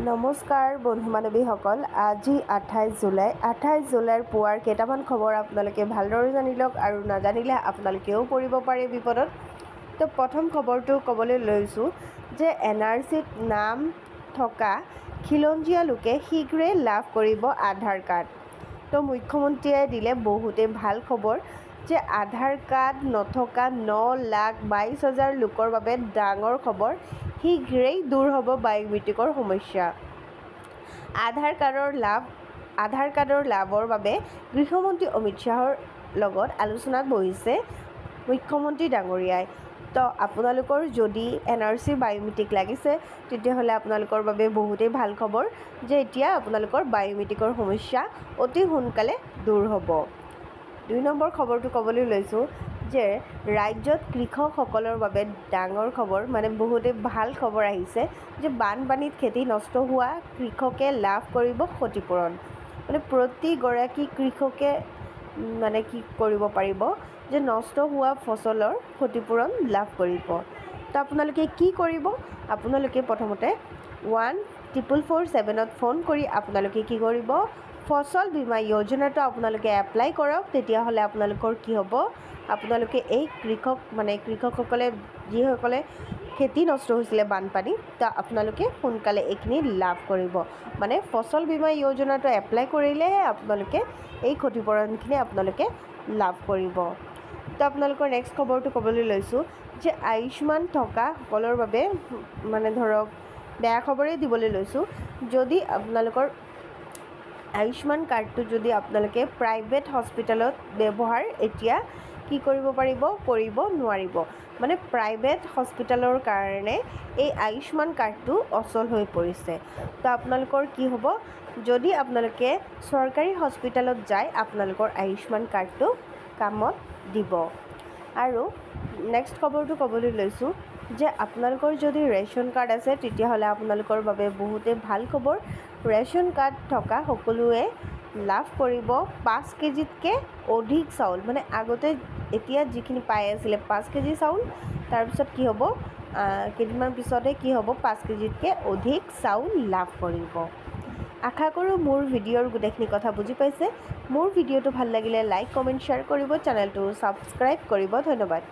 নমস্কাৰ বন্ধু বান্ধৱীসকল, আজি 28 জুলাইৰ পুৱাৰ কেইটামান খবৰ আপোনালোকে ভালদৰে জানি লওক আৰু নাজানিলে আপোনালোকেও পৰিব পাৰে বিপদত। তো প্ৰথম খবৰটো ক'বলৈ লৈছোঁ যে NRCত নাম থকা খিলঞ্জীয়া লোকে শীঘ্ৰেই লাভ কৰিব আধাৰ কাৰ্ড। তো মুখ্যমন্ত্ৰীয়ে দিলে বহুতেই ভাল খবৰ যে আধাৰ কাৰ্ড নথকা 9,22,000 লোকৰ বাবে ডাঙৰ খবৰ। শীঘ্ৰেই দূৰ হ'ব বায়োমেট্ৰিকৰ সমস্যা। আধাৰ কাৰ্ডৰ লাভৰ বাবে গৃহমন্ত্ৰী অমিত শ্বাহৰ লগত আলোচনাত বহিছে মুখ্যমন্ত্ৰী ডাঙৰীয়াই। তো আপোনালোকৰ যদি NRC বায়োমেট্ৰিক লাগিছে তেতিয়াহ'লে আপোনালোকৰ বাবে বহুতেই ভাল খবৰ যে এতিয়া আপোনালোকৰ বায়োমেট্ৰিকৰ সমস্যা অতি সোনকালে দূৰ হ'ব। 2 নম্বৰ খবৰটো ক'বলৈ লৈছোঁ যে ৰাজ্যত কৃষকসকলৰ বাবে ডাঙৰ খবৰ, মানে বহুতেই ভাল খবৰ আহিছে যে বানপানীত খেতি নষ্ট হোৱা কৃষকে লাভ কৰিব ক্ষতিপূৰণ। মানে প্ৰতিগৰাকী কৃষকে কি কৰিব পাৰিব যে নষ্ট হোৱা ফচলৰ ক্ষতিপূৰণ লাভ কৰিব। তো আপোনালোকে কি কৰিব, আপোনালোকে প্ৰথমতে 14447ত ফোন কৰি আপোনালোকে কি কৰিব, ফচল বীমা যোজনাটো আপোনালোকে এপ্লাই কৰক। তেতিয়াহ'লে আপোনালোকৰ কি হ'ব, আপোনালোকে এই কৃষকসকলে যিসকলে খেতি নষ্ট হৈছিলে বানপানীত, তো আপোনালোকে সোনকালে এইখিনি লাভ কৰিব। মানে ফচল বীমা যোজনাটো এপ্লাই কৰিলেহে আপোনালোকে এই ক্ষতিপূৰণখিনি আপোনালোকে লাভ কৰিব। তো আপোনালোকৰ নেক্সট খবৰটো ক'বলৈ লৈছোঁ যে আয়ুষ্মান থকা সকলৰ বাবে ধৰক বেয়া খবৰেই দিবলৈ লৈছোঁ। যদি আপোনালোকৰ আয়ুষ্মান কাৰ্ডটো যদি আপোনালোকে প্ৰাইভেট হস্পিটেলত ব্যৱহাৰ এতিয়া কি কৰিব নোৱাৰিব। মানে প্ৰাইভেট হস্পিটেলৰ কাৰণে এই আয়ুষ্মান কাৰ্ডটো অচল হৈ পৰিছে। তো আপোনালোকৰ কি হ'ব, যদি আপোনালোকে চৰকাৰী হস্পিটেলত যায় আপোনালোকৰ আয়ুষ্মান কাৰ্ডটো কামত দিব। আৰু নেক্সট খবৰটো ক'বলৈ লৈছোঁ যে আপোনালোকৰ যদি ৰেচন কাৰ্ড আছে তেতিয়াহ'লে আপোনালোকৰ বাবে বহুতেই ভাল খবৰ। ৰেচন কাৰ্ড থকা সকলোৱে লাভ কৰিব 5 কেজিতকৈ অধিক চাউল। মানে আগতে এতিয়া যিখিনি পাই আছিলে 5 কেজি চাউল, তাৰপিছত কি হ'ব, কেইদিনমান পিছতে কি হ'ব, 5 কেজিতকৈ অধিক চাউল লাভ কৰিব। আশা কৰোঁ মোৰ ভিডিঅ'ৰ গোটেইখিনি কথা বুজি পাইছে। মোৰ ভিডিঅ'টো ভাল লাগিলে লাইক, কমেণ্ট, শ্বেয়াৰ কৰিব, চেনেলটো ছাবস্ক্ৰাইব কৰিব। ধন্যবাদ।